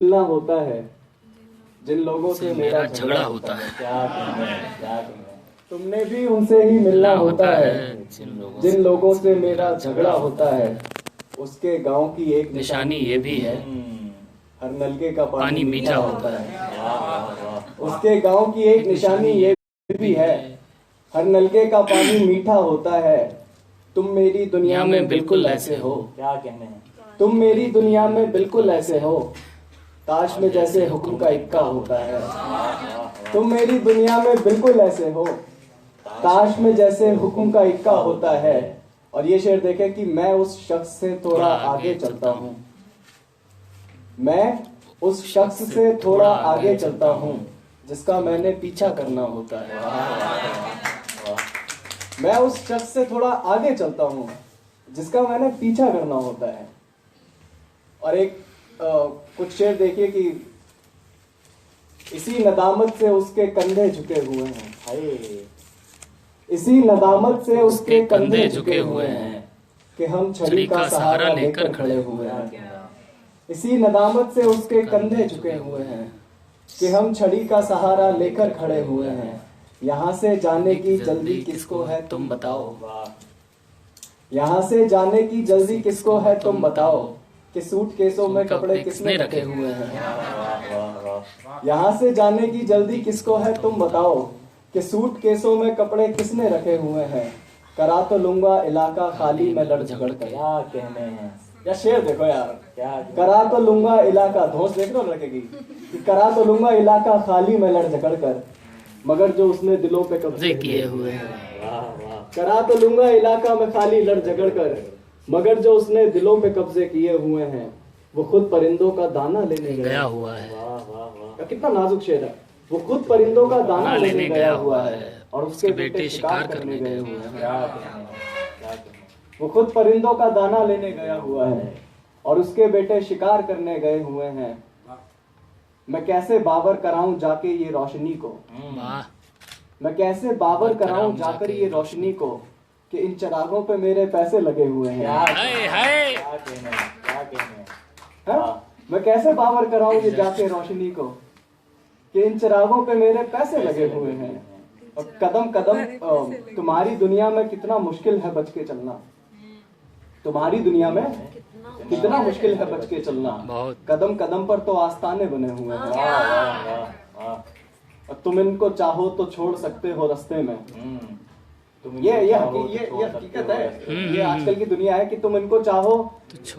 मिलना होता है, जिन लोगों से मेरा झगड़ा होता है। क्या कहना है, क्या कहना है। तुमने भी उनसे ही मिलना होता है, जिन लोगों से मेरा झगड़ा होता है। उसके गांव की एक निशानी ये भी है, हर नलके का पानी मीठा होता है। वाह वाह वाह। उसके गांव की एक निशानी ये भी है, हर नलके का पानी मीठा होता है। तुम मेरी दुनिया में बिल्कुल ऐसे हो, क्या कहने हैं। तुम मेरी दुनिया में बिल्कुल ऐसे हो, ताश में जैसे हुक्म का इक्का होता है। तुम मेरी दुनिया में बिल्कुल ऐसे हो, ताश में जैसे हुक्म का इक्का होता है। और ये शेर देखे कि मैं उस शख्स से थोड़ा आगे चलता हूँ, मैं उस शख्स से थोड़ा आगे चलता हूँ, जिसका मैंने पीछा करना होता है। मैं उस शख्स से थोड़ा आगे चलता हूँ, जिसका मैंने पीछा करना होता है। और एक कुछ शेर देखिए कि इसी नदामत से उसके कंधे झुके हुए हैं। हाय, इसी नदामत से उसके कंधे झुके हुए हैं कि हम छड़ी का सहारा लेकर खड़े हुए हैं। इसी नदामत से उसके कंधे झुके हुए हैं कि हम छड़ी का सहारा लेकर खड़े हुए हैं। यहाँ से जाने की जल्दी किसको है तुम बताओ, यहाँ से जाने की जल्दी किसको है तुम बताओ, कि सूटकेसों में कपड़े किसने रखे हुए हैं। यहाँ से जाने की जल्दी किसको है तुम बताओ, कि सूटकेसों में कपड़े किसने रखे हुए हैं। करा तो लूंगा इलाका खाली मैं लड़ झगड़ कर। क्या कहने हैं। या शेर देखो यार, क्या करा तो लूंगा इलाका, धौंस देख रहे हो लड़के की, कि करा तो लूंगा इलाका खाली मैं लड़ झगड़ कर, मगर जो उसने दिलों पे कब्जे किए हुए हैं। वाह वाह। करा तो लूंगा इलाका में खाली लड़ झगड़ कर, मगर जो उसने दिलों पे कब्जे किए हुए हैं, वो खुद परिंदों का दाना लेने गया हुआ है। वाह वाह वाह। कितना नाजुक शेर है। वो खुद परिंदों का दाना लेने गया हुआ है और उसके बेटे शिकार करने गए हुए हैं। क्या कहने हैं, क्या कहने हैं। वो खुद परिंदों का दाना लेने गया हुआ है और उसके बेटे शिकार करने गए हुए हैं। मैं कैसे बावर कराऊं जाके ये रोशनी को, मैं कैसे बावर कराऊं जाकर ये रोशनी को, कि इन चिरागों पे मेरे पैसे लगे हुए हैं। क्या कहने हैं, क्या कहने हैं। हाँ? मैं कैसे बावर कराऊं ये जाके रोशनी को, कि इन चिरागों पे मेरे पैसे लगे हुए हैं। और कदम कदम तुम्हारी दुनिया में कितना मुश्किल है बच के चलना, तुम्हारी दुनिया में कितना मुश्किल है बच के चलना। कदम कदम पर तो आस्ताने बने हुए हैं। वाह वाह वाह वाह। और तुम इनको चाहो तो छोड़ सकते हो रास्ते में। तुम ये ये हकीकत है। ये आजकल की दुनिया है कि तुम इनको चाहो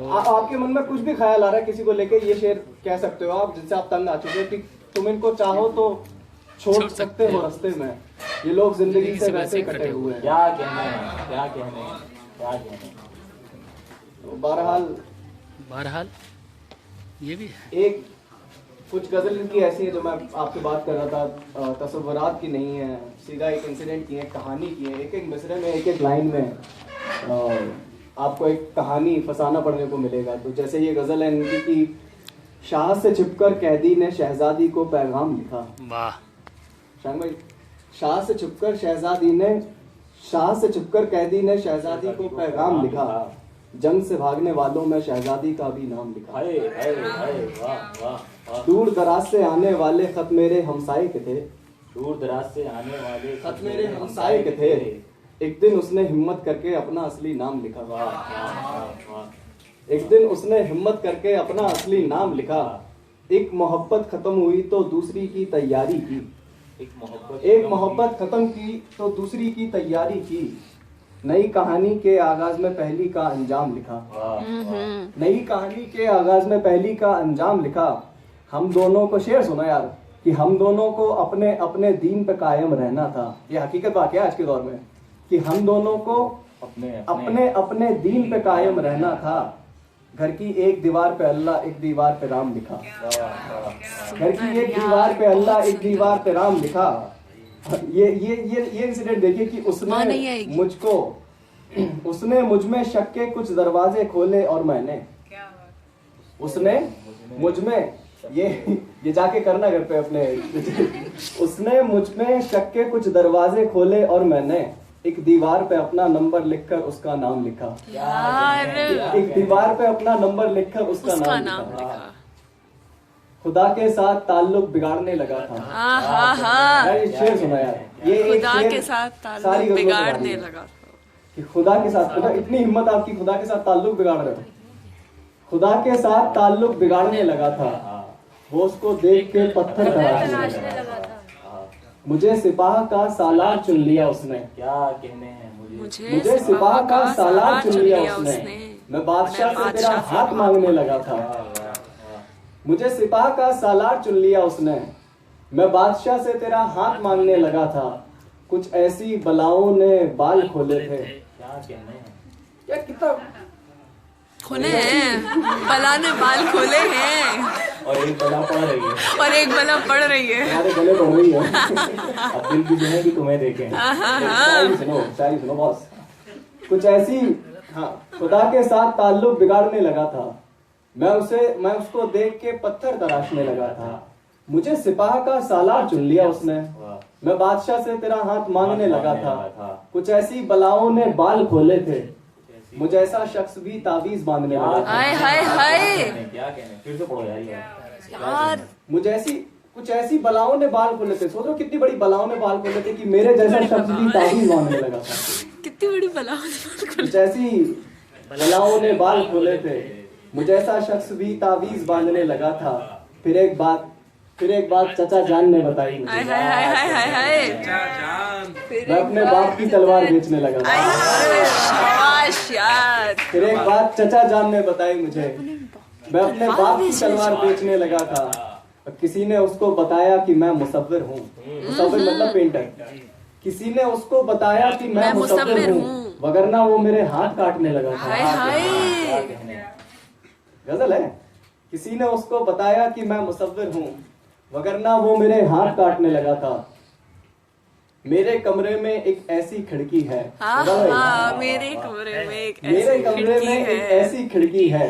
आपके मन में कुछ भी ख्याल आ रहा है किसी को लेके, ये शेर कह सकते हो आप, जिनसे आप तंग आ चुके हो, कि तुम इनको चाहो तो छोड़ सकते हो रास्ते में। ये लोग जिंदगी से वैसे कटे हुए हैं। क्या कहने हैं, क्या कहने हैं, क्या कहने हैं। तो बहरहाल ये भी है। एक कुछ गजल इनकी ऐसी है जो मैं आपसे बात कर रहा था, तसव्वुरात की नहीं है, सीधा एक इंसिडेंट की है, कहानी की है। एक एक मिसरे में एक एक लाइन में आपको एक कहानी फसाना पड़ने को मिलेगा। तो जैसे ये गजल है इनकी कि शाह से छिपकर कैदी ने शहजादी को पैगाम लिखा। वाह शाह भाई, शाह से छिपकर कैदी ने शहजादी को पैगाम लिखा, जंग से भागने वालों में शहजादी का भी नाम लिखा। हाय हाय हाय। वाह वाह वाह। दूर दराज से आने वाले खत मेरे हमसाए के थे, दूर दराज से आने वाले खत मेरे हमसाए के थे, एक दिन उसने हिम्मत करके अपना असली नाम लिखा। वाह वाह वाह। एक दिन उसने हिम्मत करके अपना असली नाम लिखा। एक मोहब्बत खत्म हुई तो दूसरी की तैयारी की, एक मोहब्बत खत्म की तो दूसरी की तैयारी की, नई कहानी के आगाज में पहली का अंजाम लिखा। नई कहानी के आगाज में पहली का अंजाम लिखा। हम दोनों को, शेर सुनो यार, कि हम दोनों को अपने अपने दीन पे कायम रहना था। ये हकीकत वाकया आज के दौर में, कि हम दोनों को अपने अपने दीन पे कायम रहना था। घर की एक दीवार पे अल्लाह एक दीवार पे राम लिखा। घर की एक दीवार पे अल्लाह एक दीवार पे राम लिखा। ये इंसिडेंट देखिए कि उसने मुझ में शक के कुछ दरवाजे खोले और मैंने, उसने मुझ में ये जाके करना घर पे अपने उसने मुझ में शक के कुछ दरवाजे खोले और मैंने एक दीवार पे अपना नंबर लिखकर उसका नाम लिखा। यार एक दीवार पे अपना नंबर लिखकर उसका नाम लिखा। खुदा के साथ ताल्लुक बिगाड़ने लगा था। यार ये शेर सुना यार, ये एक खुदा शेर के साथ सारी ताल्लुक गजलों से बिगाड़ने भरी है। लगा था। कि खुदा के साथ, खुदा इतनी हिम्मत आपकी, खुदा के साथ ताल्लुक बिगाड़ रहे हो। खुदा के साथ ताल्लुक बिगाड़ने लगा था, वो उसको देख के पत्थर तराशने लगा था। मुझे सिपाह का सालार चुन लिया उसने, क्या कहने हैं मुझे सिपाह का सालार चुन लिया उसने, मैं बादशाह से तेरा हाथ मांगने लगा था। मुझे सिपाह का सालार चुन लिया उसने, मैं बादशाह से तेरा हाथ मांगने लगा था। कुछ ऐसी बलाओं ने बाल खोले थे। क्या कहने हैं? क्या कितना खुले हैं, बला ने बाल खोले हैं और एक बला पड़ रही है, और एक बला पड़ रही है। तुम्हारे गले बढ़ रही है। अब दिल की सुने कि तुम्हें देखें। शायरी सुनो बॉस। कुछ ऐसी, हाँ, खुदा के साथ ताल्लुक बिगाड़ने लगा था, मैं उसको देख के पत्थर तराशने लगा था। मुझे सिपाह का सालार चुन लिया उसने, मैं बादशाह से तेरा हाथ मांगने लगा था। कुछ ऐसी बलाओं ने बाल खोले थे, मुझे ऐसा शख्स भी तावीज बांधने लगा था। हाय हाय हाय क्या कहने? फिर से पढ़ो यार ये। यार, कुछ ऐसी बलाओं ने बाल खोले थे। सोचो कितनी बड़ी बलाओं ने बाल खोले थे कि मेरे जैसा शख्स भी तावीज बांधने लगा था। कितनी बड़ी बला। कुछ ऐसी बलाओं ने बाल खोले थे, मुझे ऐसा शख्स भी तावीज बांधने लगा था। फिर एक बात चचा जान ने बताई मुझे। हाय हाय हाय हाय हाय हाय। मैं अपने बाप की तलवार बेचने लगा था। शाबाश यार। फिर एक बात चचा जान ने बताई मुझे, मैं अपने बाप की तलवार बेचने लगा था। किसी ने उसको बताया कि मैं मुसव्विर हूँ। मुसव्विर मतलब पेंटर। किसी ने उसको बताया कि मैं मुसव्विर हूँ, वगरना वो मेरे हाथ काटने लगा था। हाय हाय। गजल है। किसी ने उसको बताया कि मैं मुसव्विर हूँ, वगरना वो मेरे हाथ काटने लगा था। मेरे कमरे में एक ऐसी खिड़की है। मेरे कमरे में एक ऐसी खिड़की है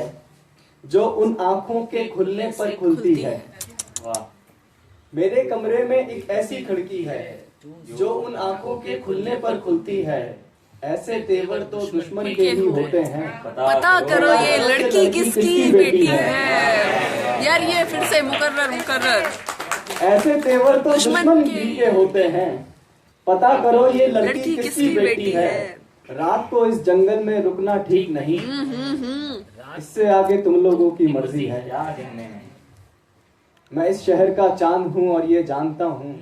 जो उन आंखों के खुलने पर खुलती है। मेरे कमरे में एक ऐसी खिड़की है जो उन आंखों के खुलने पर खुलती है। ऐसे तेवर तो दुश्मन के ही होते हैं। पता करो ये लड़की किसकी बेटी है। यार ये फिर से मुकर्रर। ऐसे तेवर तो दुश्मन के होते हैं। पता करो ये लड़की किसकी बेटी है। रात को इस जंगल में रुकना ठीक नहीं। इससे आगे तुम लोगों की मर्जी है। क्या कहने हैं? मैं इस शहर का चांद हूँ और ये जानता हूँ।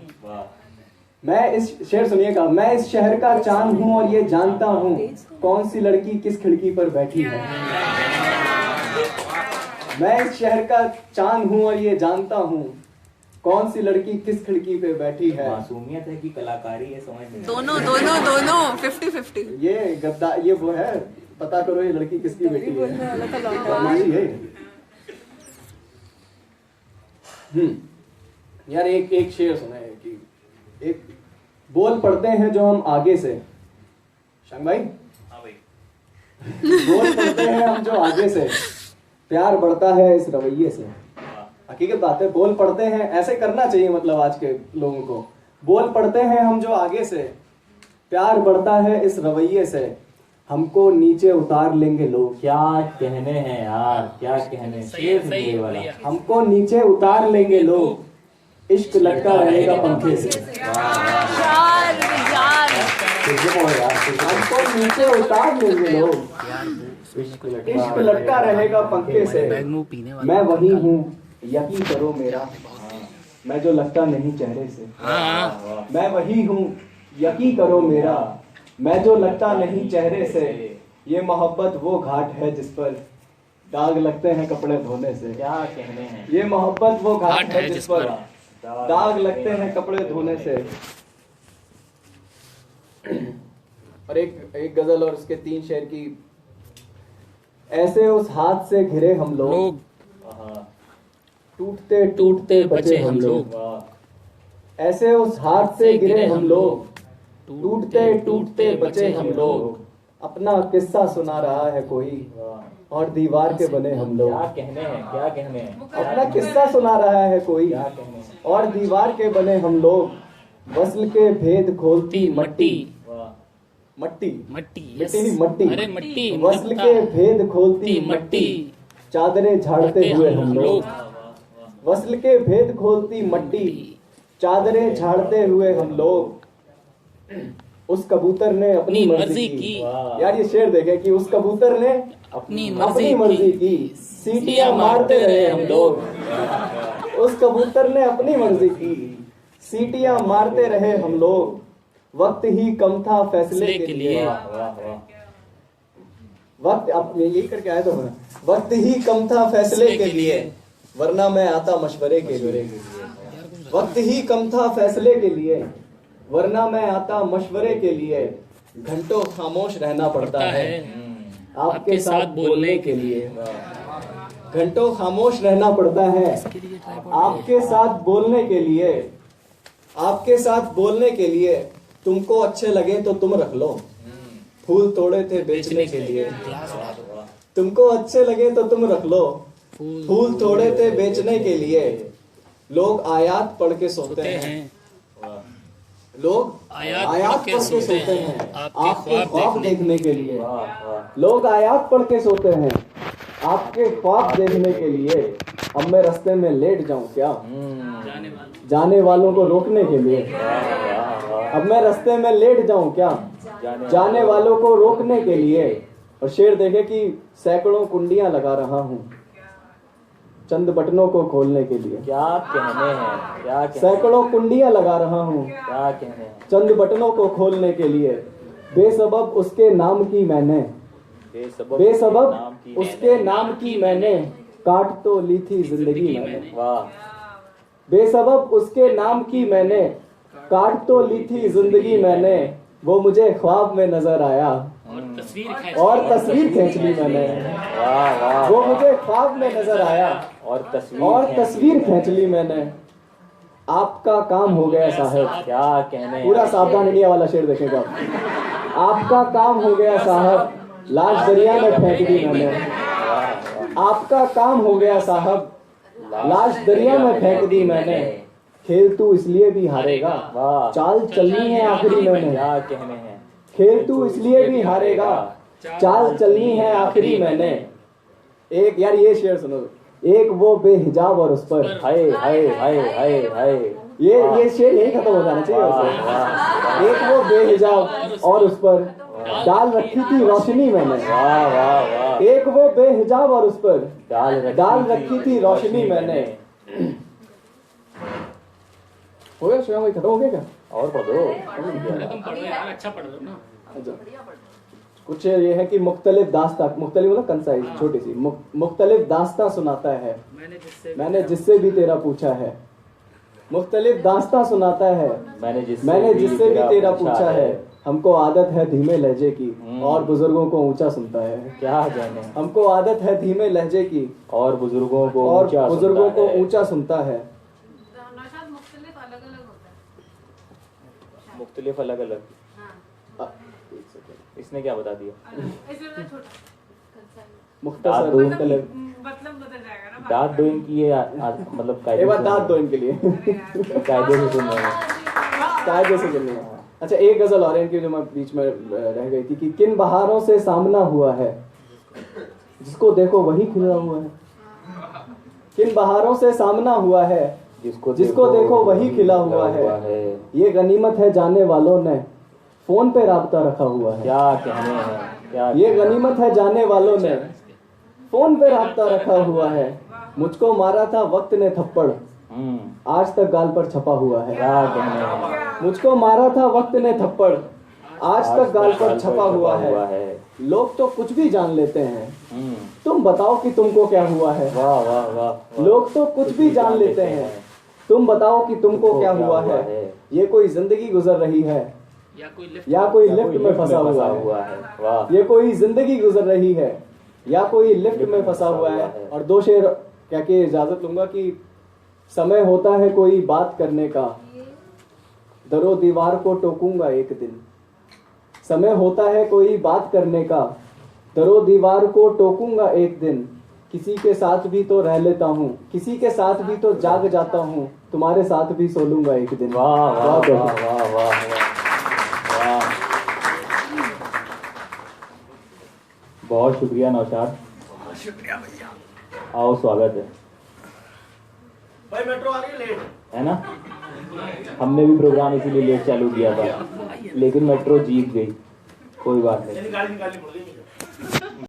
मैं इस शेर सुनिएगा, मैं इस शहर का चांद हूँ और ये जानता हूँ कौन सी लड़की किस खिड़की पर बैठी है। मैं इस शहर का चांद हूँ और ये जानता हूँ कौन सी लड़की किस खिड़की पे बैठी है। मासूमियत है कि कलाकारी है, समझ नहीं। दोनों 50-50। ये गद्दा, ये वो है, पता करो ये लड़की किसकी बेटी है। यार एक शेर सुना है कि एक बोल पढ़ते हैं जो हम आगे से। शंग भाई, हाँ भाई। बोल पढ़ते हैं हम जो आगे से, प्यार बढ़ता है इस रवैये से। हकीकत बात है, बोल पढ़ते हैं, ऐसे करना चाहिए मतलब आज के लोगों को। बोल पढ़ते हैं हम जो आगे से, प्यार बढ़ता है इस रवैये से। हमको नीचे उतार लेंगे लोग। क्या कहने हैं यार, क्या कहने? शेर सुनिए वाला। हमको नीचे उतार लेंगे लोग, इश्क लटका रहेगा पंखे से। यार हमको नीचे उतार लेंगे लोग, इश्क लटका रहेगा पंखे से। मैं वही हूँ यकीन करो मेरा, मैं जो लगता नहीं चेहरे से। मैं वही हूँ यकीन करो मेरा, मैं जो लगता नहीं चेहरे से। ये मोहब्बत वो घाट है जिस पर दाग लगते हैं कपड़े धोने से। क्या कहने हैं? ये मोहब्बत वो घाट है जिस पर दाग लगते हैं कपड़े धोने से। और एक गजल और उसके 3 शेर की। ऐसे उस हाथ से घिरे हम लोग, टूटते टूटते बचे हम लोग। ऐसे उस हाथ से गिरे हम लोग, टूटते टूटते बचे हम लोग। अपना किस्सा सुना रहा है कोई और दीवार के बने हम लोग। क्या कहने हैं? क्या कहने हैं? अपना किस्सा सुना रहा है कोई और दीवार के बने हम लोग। वस्ल के भेद खोलती मट्टी, मट्टी नहीं मट्टी, अरे मट्टी। वस्ल के भेद खोलती मट्टी। चादरें झाड़ते हुए हम लोग, वस्ल के भेद खोलती मट्टी, चादरें झाड़ते हुए हम लोग। उस कबूतर ने अपनी मर्जी की। यार ये शेर देखे कि उस कबूतर ने अपनी अपनी मर्जी की, सीटियां मारते रहे हम लोग। उस कबूतर ने अपनी मर्जी की, सीटियां मारते रहे हम लोग। वक्त ही कम था फैसले के लिए। वक्त अब यही करके आए तो मैं, वक्त ही कम था फैसले के लिए, वरना मैं आता मशवरे के लिए। वक्त ही कम था फैसले के लिए, वरना मैं आता मशवरे के लिए। घंटों खामोश रहना पड़ता है आपके साथ बोलने के लिए। घंटों खामोश रहना पड़ता है आपके साथ बोलने के लिए। आपके साथ बोलने के लिए। तुमको अच्छे लगे तो तुम रख लो, फूल तोड़े थे बेचने के लिए। तुमको अच्छे लगे तो तुम रख लो, फूल तोड़े थे बेचने के लिए। लोग आयात पढ़ के सोते हैं। लोग आयात पढ़ के सोते हैं आपके ख्वाब देखने के लिए। लोग आयात पढ़ के सोते हैं आपके ख्वाब देखने के लिए। अब मैं रास्ते में लेट जाऊं क्या, जाने वालों को रोकने के लिए। अब मैं रास्ते में लेट जाऊं क्या, जाने वालों को रोकने के लिए। और शेर देखे कि सैकड़ों कुंडियां लगा रहा हूं चंद बटनों को खोलने के लिए। क्या कहने हैं, क्या कहने, सैकड़ों कुंडियां लगा रहा हूं क्या कहने हैं। चंद बटनों को खोलने के लिए। बेसबब उसके नाम की मैंने, बेसबब उसके नाम की मैंने काट तो ली थी जिंदगी मैंने। वाह। बेसबब उसके नाम की मैंने काट तो ली थी जिंदगी मैंने। वो मुझे ख्वाब में नजर आया और तस्वीर खींच ली मैंने। वाह वाह। वो मुझे ख्वाब में नजर आया और तस्वीर खींच ली मैंने। आपका काम हो गया साहब। क्या कहने, पूरा सावधान इंडिया वाला शेर देखेगा। आपका काम हो गया साहब, लाश दरिया में फेंक दी मैंने। आपका काम हो गया साहब, लाश दरिया में फेंक दी मैंने। खेल तू इसलिए भी हारेगा, चाल चलनी है आखिरी मैंने। क्या कहने हैं। खेल तू इसलिए भी हारेगा, चाल चलनी है आखिरी मैंने। एक यार ये शेर सुनो। एक वो बेहिजाब और उस पर हाय हाय हाय हाय हाय। ये शेर यही खत्म हो जाना चाहिए वैसे। एक वो बेहिजाब और उस पर डाल रखी थी रोशनी मैंने। वाह वाह वाह। एक वो बेहिजाब और उस पर डाल रखी थी रोशनी मैंने। हो गया शेर खत्म हो गया क्या? और पढ़ो। तुम पढ़ो यार, अच्छा पढ़ रहे हो ना। कुछ ये है कि मुख्तलिफ दास्तां, मुख्तलिफ मतलब कंसाइज छोटी सी, मुख्तलिफ दास्तां सुनाता है मैंने जिससे भी तेरा पूछा है। मुख्तलिफ दास्तां सुनाता है मैंने जिससे भी तेरा पूछा है। हमको आदत है धीमे लहजे की और बुजुर्गों को ऊंचा सुनता है। क्या कहने। हमको आदत है धीमे लहजे की और बुजुर्गों को ऊंचा सुनता है। मुख्तलिफ अलग अलग। इसने क्या बता दिया। मुख्तसर दांत दो इनकी ये मतलब दांत दो इनके लिए कायदे से सुन रहे हैं। कायदे से सुन रहे हैं। अच्छा एक गजल और इनकी जो मैं बीच में रह गई थी कि किन बहारों से सामना हुआ है, जिसको देखो वही खिला हुआ है। किन बहारों से सामना हुआ है, जिसको देखो वही खिला हुआ है। ये गनीमत है जाने वालों ने फोन पे राब्ता रखा हुआ है। क्या कहने हैं। ये गनीमत है जाने वालों ने फोन पे राब्ता रखा हुआ है। मुझको मारा था वक्त ने थप्पड़, आज तक गाल पर छपा हुआ है। क्या कहने हैं। मुझको मारा था वक्त ने थप्पड़, आज तक गाल पर छपा हुआ है। लोग तो कुछ भी जान लेते हैं, तुम बताओ कि तुमको क्या हुआ है। वाह वाह वाह। लोग तो कुछ भी जान लेते हैं, तुम बताओ कि तुमको क्या हुआ है। ये कोई जिंदगी गुजर रही है या कोई लिफ्ट में फंसा हुआ है। ये कोई जिंदगी गुजर रही है या कोई लिफ्ट में फंसा हुआ है। और दो शेर क्या के इजाजत लूंगा कि समय होता है कोई बात करने का, दरो दीवार को टोकूंगा एक दिन। समय होता है कोई बात करने का, दरो दीवार को टोकूंगा एक दिन। किसी के साथ भी तो रह लेता हूँ, किसी के साथ भी तो जाग जाता हूँ, तुम्हारे साथ भी सो लूंगा एक दिन। वाह वाह वाह वाह वाह। बहुत शुक्रिया नौशाद। शुक्रिया भैया। आओ स्वागत है। भाई मेट्रो आ रही है लेट। है ना। हमने भी प्रोग्राम इसीलिए लेट चालू किया था, लेकिन मेट्रो जीत गई। कोई बात नहीं। गाली निकालनी पड़ गई मुझे।